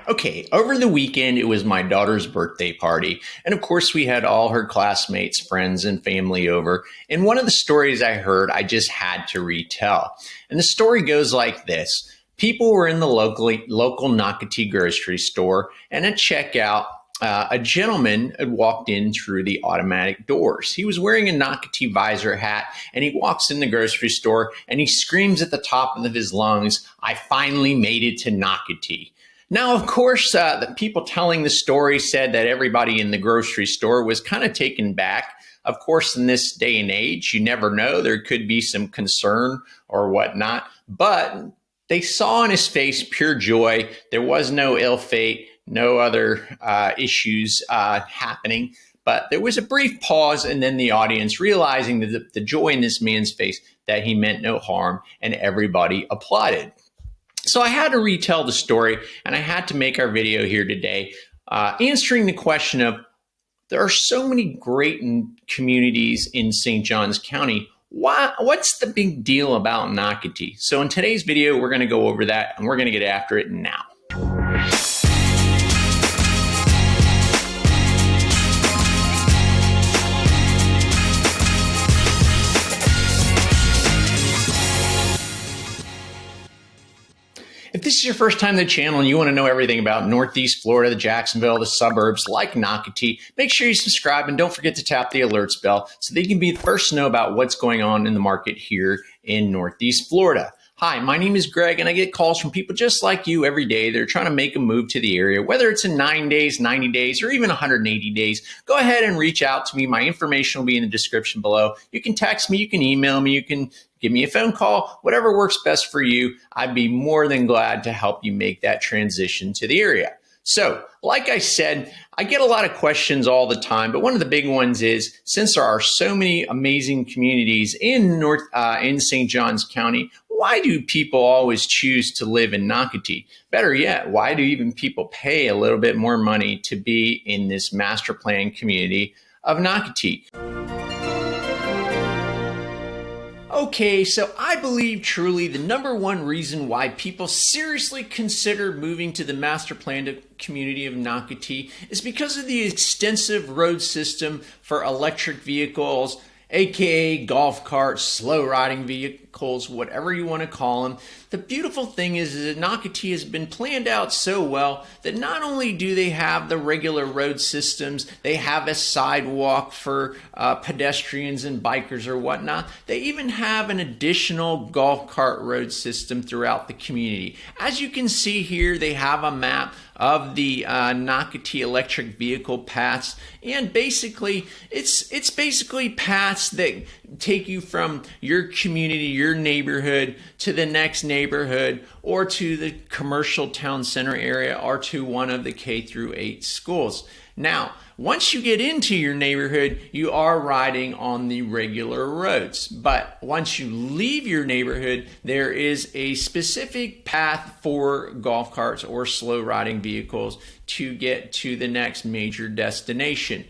Okay, over the weekend, it was my daughter's birthday party. And of course, we had all her classmates, friends, and family over. And one of the stories I heard, I just had to retell. And the story goes like this. People were in the local Nocatee grocery store, and at checkout, a gentleman had walked in through the automatic doors. He was wearing a Nocatee visor hat, and he walks in the grocery store, and he screams at the top of his lungs, "I finally made it to Nocatee." Now, of course, the people telling the story said that everybody in the grocery store was kind of taken back. Of course, in this day and age, you never know. There could be some concern or whatnot, but they saw in his face pure joy. There was no ill fate, no other issues happening. But there was a brief pause, and then the audience, realizing the joy in this man's face, that he meant no harm, and everybody applauded. So I had to retell the story, and I had to make our video here today, answering the question of, there are so many great communities in St. Johns County. What's the big deal about Nocatee? So in today's video, we're going to go over that, and we're going to get after it now. If this is your first time to the channel and you want to know everything about Northeast Florida, the Jacksonville, the suburbs like Nocatee, make sure you subscribe and don't forget to tap the alerts bell so that you can be the first to know about what's going on in the market here in Northeast Florida. Hi, my name is Greg, and I get calls from people just like you every day. They're trying to make a move to the area, whether it's in 9 days, 90 days, or even 180 days. Go ahead and reach out to me. My information will be in the description below. You can text me, you can email me, you can give me a phone call, whatever works best for you. I'd be more than glad to help you make that transition to the area. So, like I said, I get a lot of questions all the time, but one of the big ones is, since there are so many amazing communities in St. Johns County, why do people always choose to live in Nocatee? Better yet, why do even people pay a little bit more money to be in this master plan community of Nocatee? Okay, so I believe truly the number one reason why people seriously consider moving to the master planned community of Nocatee is because of the extensive road system for electric vehicles, aka golf carts, slow riding vehicles, whatever you want to call them. The beautiful thing is that Nocatee has been planned out so well that not only do they have the regular road systems, they have a sidewalk for pedestrians and bikers or whatnot, they even have an additional golf cart road system throughout the community. As you can see here, they have a map of the Nocatee electric vehicle paths, and basically it's basically paths that take you from your community, your neighborhood, to the next neighborhood, or to the commercial town center area, or to one of the K-8 schools. Now, once you get into your neighborhood, you are riding on the regular roads. But once you leave your neighborhood, there is a specific path for golf carts or slow riding vehicles to get to the next major destination.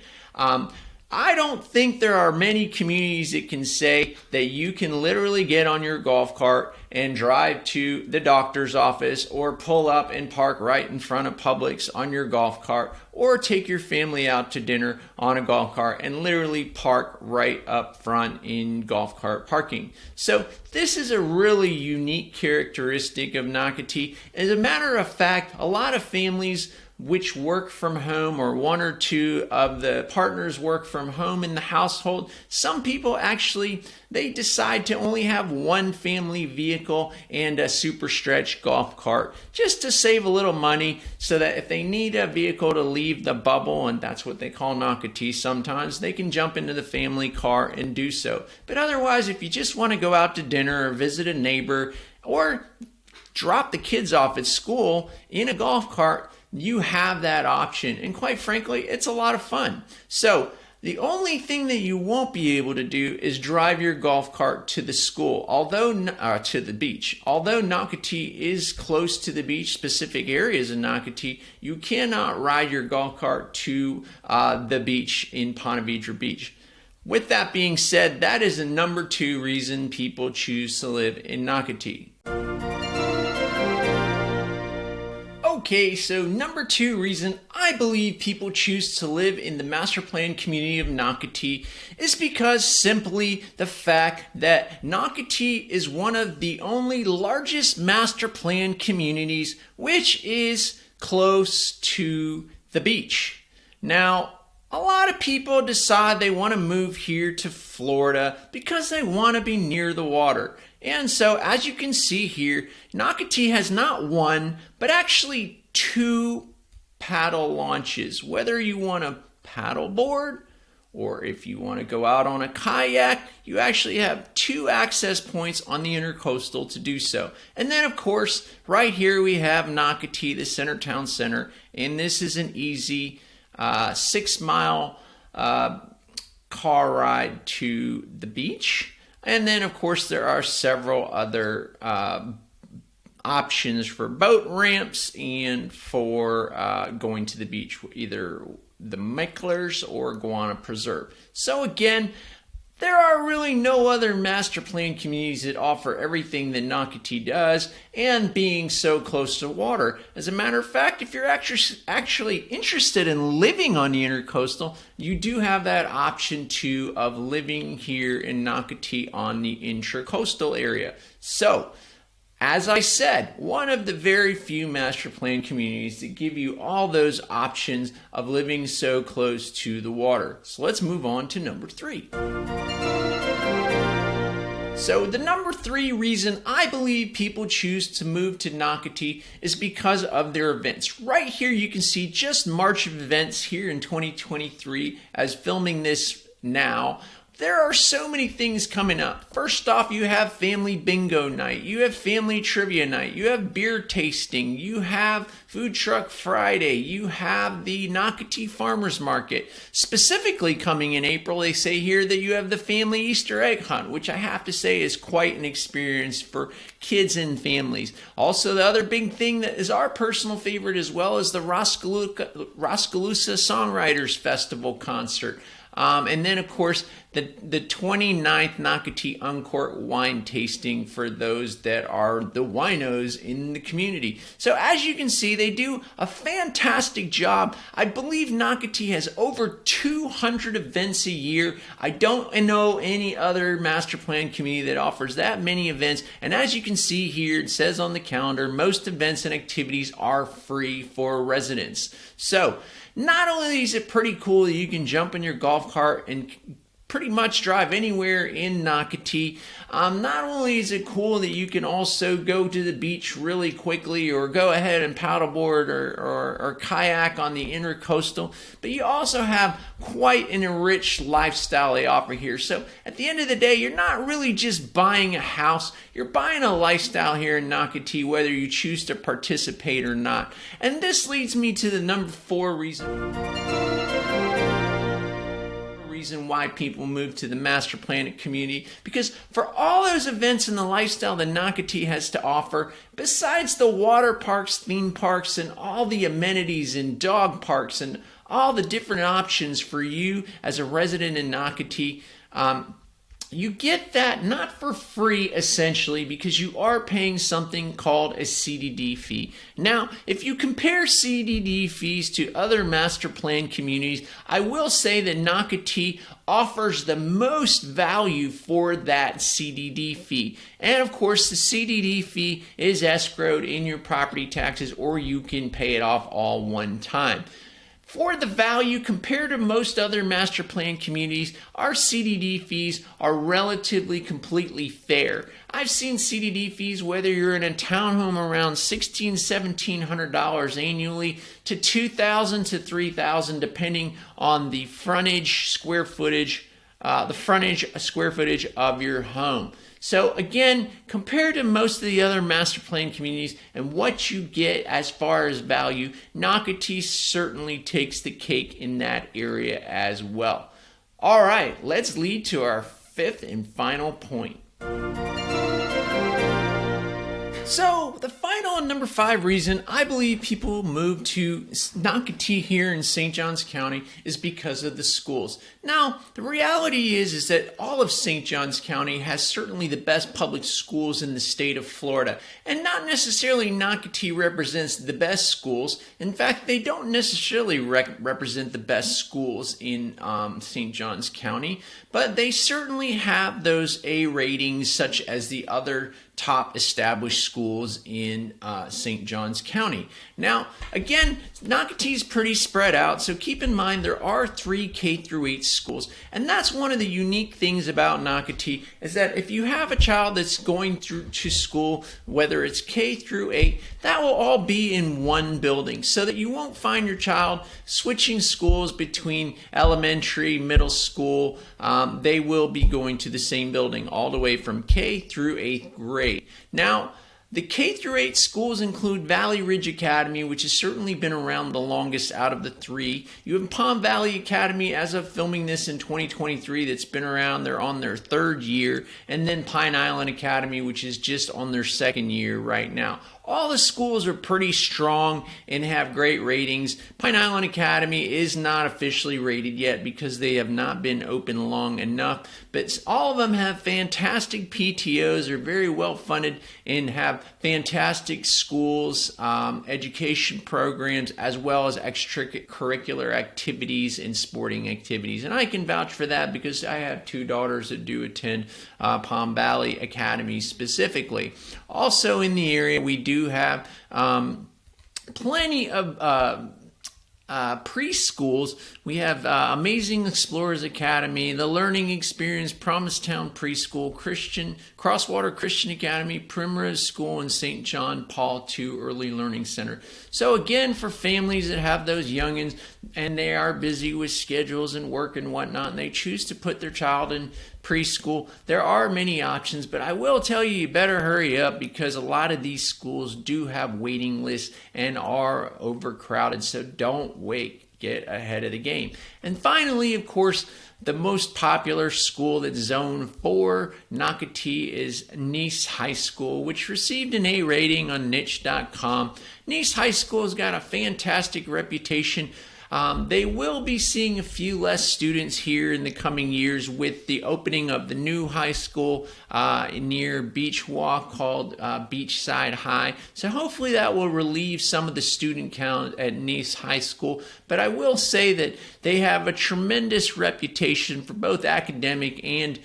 I don't think there are many communities that can say that you can literally get on your golf cart and drive to the doctor's office, or pull up and park right in front of Publix on your golf cart, or take your family out to dinner on a golf cart and literally park right up front in golf cart parking. So this is a really unique characteristic of Nocatee. As a matter of fact, a lot of families which work from home, or one or two of the partners work from home in the household, some people actually, they decide to only have one family vehicle and a super stretch golf cart, just to save a little money, so that if they need a vehicle to leave the bubble, and that's what they call Nocatee sometimes, they can jump into the family car and do so. But otherwise, if you just want to go out to dinner or visit a neighbor, or drop the kids off at school in a golf cart, you have that option, and quite frankly, it's a lot of fun. So the only thing that you won't be able to do is drive your golf cart to the school, to the beach. Although Nocatee is close to the beach, specific areas in Nocatee, you cannot ride your golf cart to the beach in Ponte Vedra Beach. With that being said, that is the number two reason people choose to live in Nocatee. Okay, so number 2 reason I believe people choose to live in the master plan community of Nocatee is because simply the fact that Nocatee is one of the only largest master plan communities which is close to the beach. Now, a lot of people decide they want to move here to Florida because they want to be near the water. And so, as you can see here, Nocatee has not one, but actually 2 paddle launches. Whether you want to paddle board or if you want to go out on a kayak, you actually have 2 access points on the intercoastal to do so. And then, of course, right here we have Nocatee, the center town center, and this is an easy 6-mile car ride to the beach. And then, of course, there are several other options for boat ramps and for going to the beach, either the Micklers or Guana Preserve. So again, there are really no other master plan communities that offer everything that Nocatee does, and being so close to water. As a matter of fact, if you're actually interested in living on the intercoastal, you do have that option too of living here in Nocatee on the intracoastal area. So, as I said, one of the very few master plan communities that give you all those options of living so close to the water. So let's move on to number 3. So the number 3 reason I believe people choose to move to Nocatee is because of their events. Right here you can see just March of events here in 2023 as filming this now. There are so many things coming up. First off, you have family bingo night, you have family trivia night, you have beer tasting, you have food truck Friday, you have the Nocatee Farmers Market. Specifically coming in April, they say here that you have the family Easter egg hunt, which I have to say is quite an experience for kids and families. Also, the other big thing that is our personal favorite as well is the Roscaloosa Songwriters Festival concert. And then, of course, the 29th Nocatee Uncorked wine tasting for those that are the winos in the community. So as you can see, they do a fantastic job. I believe Nocatee has over 200 events a year. I don't know any other master plan community that offers that many events. And as you can see here, it says on the calendar, most events and activities are free for residents. So not only is it pretty cool that you can jump in your golf cart and pretty much drive anywhere in Nocatee, not only is it cool that you can also go to the beach really quickly or go ahead and paddleboard or kayak on the intercoastal, but you also have quite an enriched lifestyle they offer here. So at the end of the day, you're not really just buying a house, you're buying a lifestyle here in Nocatee, whether you choose to participate or not. And this leads me to the number 4 reason why people move to the master plan community, because for all those events and the lifestyle that Nocatee has to offer, besides the water parks, theme parks, and all the amenities and dog parks and all the different options for you as a resident in Nocatee, you get that not for free, essentially, because you are paying something called a CDD fee. Now, if you compare CDD fees to other master plan communities, I will say that Nocatee offers the most value for that CDD fee. And of course, the CDD fee is escrowed in your property taxes, or you can pay it off all one time. For the value, compared to most other master plan communities, our CDD fees are relatively completely fair. I've seen CDD fees, whether you're in a townhome, around $1,700 annually to $2,000 to $3,000, depending on the frontage square footage of your home. So again, compared to most of the other master plan communities and what you get as far as value, Nocatee certainly takes the cake in that area as well. All right, let's lead to our 5th and final point. So, the final and number 5 reason I believe people move to Nocatee here in St. Johns County is because of the schools. Now, the reality is that all of St. Johns County has certainly the best public schools in the state of Florida. And not necessarily Nocatee represents the best schools. In fact, they don't necessarily represent the best schools in St. Johns County, but they certainly have those A ratings such as the other top established schools in St. Johns County. Now, again, Nocatee is pretty spread out, so keep in mind there are 3 K-8 schools, and that's one of the unique things about Nocatee is that if you have a child that's going through to school, whether it's K-8, that will all be in one building, so that you won't find your child switching schools between elementary, middle school. They will be going to the same building all the way from K through 8th grade. Now, the K-8 schools include Valley Ridge Academy, which has certainly been around the longest out of the 3. You have Palm Valley Academy, as of filming this in 2023, that's been around. They're on their 3rd year. And then Pine Island Academy, which is just on their 2nd year right now. All the schools are pretty strong and have great ratings. Pine Island Academy is not officially rated yet because they have not been open long enough, but all of them have fantastic PTOs, are very well funded, and have fantastic schools, education programs, as well as extracurricular activities and sporting activities. And I can vouch for that because I have 2 daughters that do attend Palm Valley Academy specifically. Also in the area, we do have plenty of preschools. We have Amazing Explorers Academy, the Learning Experience, Promisetown Preschool, Crosswater Christian Academy, Primrose School, and St. John Paul II Early Learning Center. So again, for families that have those youngins and they are busy with schedules and work and whatnot, and they choose to put their child in preschool, there are many options, but I will tell you, you better hurry up because a lot of these schools do have waiting lists and are overcrowded, so don't wait. Get ahead of the game. And finally, of course, the most popular school that's Zone 4 Nocatee is Nice High School, which received an A rating on niche.com. Nice High School has got a fantastic reputation. They will be seeing a few less students here in the coming years with the opening of the new high school near Beach Walk called Beachside High. So hopefully that will relieve some of the student count at Nice High School. But I will say that they have a tremendous reputation for both academic and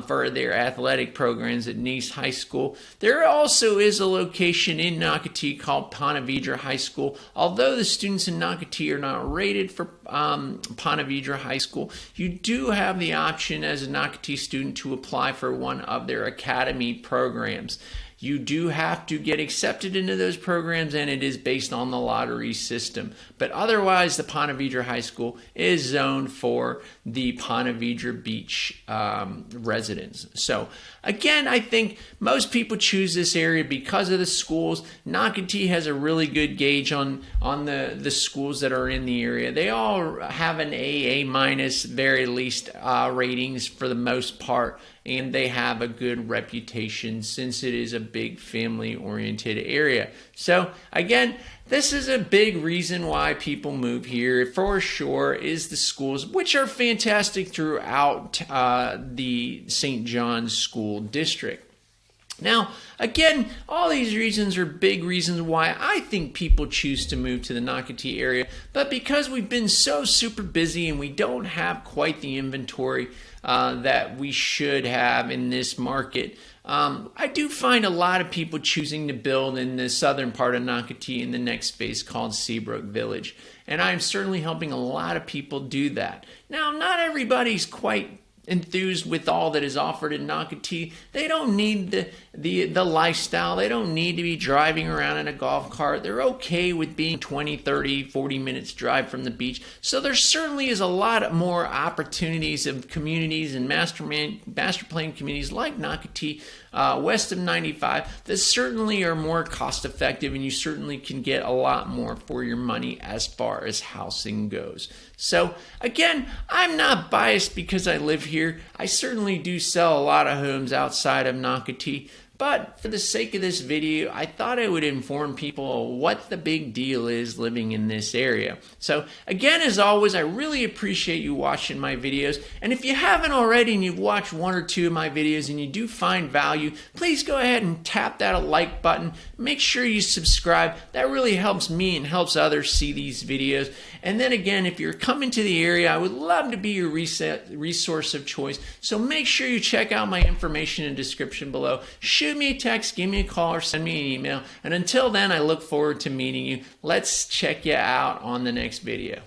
for their athletic programs at Nice High School. There also is a location in Nocatee called Ponte Vedra High School. Although the students in Nocatee are not rated for Ponte Vedra High School, you do have the option as a Nocatee student to apply for one of their academy programs. You do have to get accepted into those programs, and it is based on the lottery system. But otherwise, the Ponte Vedra High School is zoned for the Ponte Vedra Beach residents. So again, I think most people choose this area because of the schools. Nocatee has a really good gauge on the schools that are in the area. They all have an A minus, very least ratings for the most part, and they have a good reputation since it is a big family-oriented area. So again, this is a big reason why people move here for sure, is the schools, which are fantastic throughout the St. John's School District. Now, again, all these reasons are big reasons why I think people choose to move to the Nocatee area, but because we've been so super busy and we don't have quite the inventory that we should have in this market, I do find a lot of people choosing to build in the southern part of Nocatee in the next space called Seabrook Village, and I'm certainly helping a lot of people do that. Now, not everybody's quite enthused with all that is offered in Nocatee. They don't need the lifestyle. They don't need to be driving around in a golf cart. They're okay with being 20, 30, 40 minutes drive from the beach. So there certainly is a lot more opportunities of communities and master plan communities like Nocatee west of 95 that certainly are more cost effective, and you certainly can get a lot more for your money as far as housing goes. So again, I'm not biased because I live here. I certainly do sell a lot of homes outside of Nocatee, But for the sake of this video, I thought I would inform people what the big deal is living in this area. So again, as always, I really appreciate you watching my videos. And if you haven't already and you've watched one or two of my videos and you do find value, please go ahead and tap that like button. Make sure you subscribe. That really helps me and helps others see these videos. And then again, if you're coming to the area, I would love to be your resource of choice. So make sure you check out my information in the description below. Shoot me a text, give me a call, or send me an email. And until then, I look forward to meeting you. Let's check you out on the next video.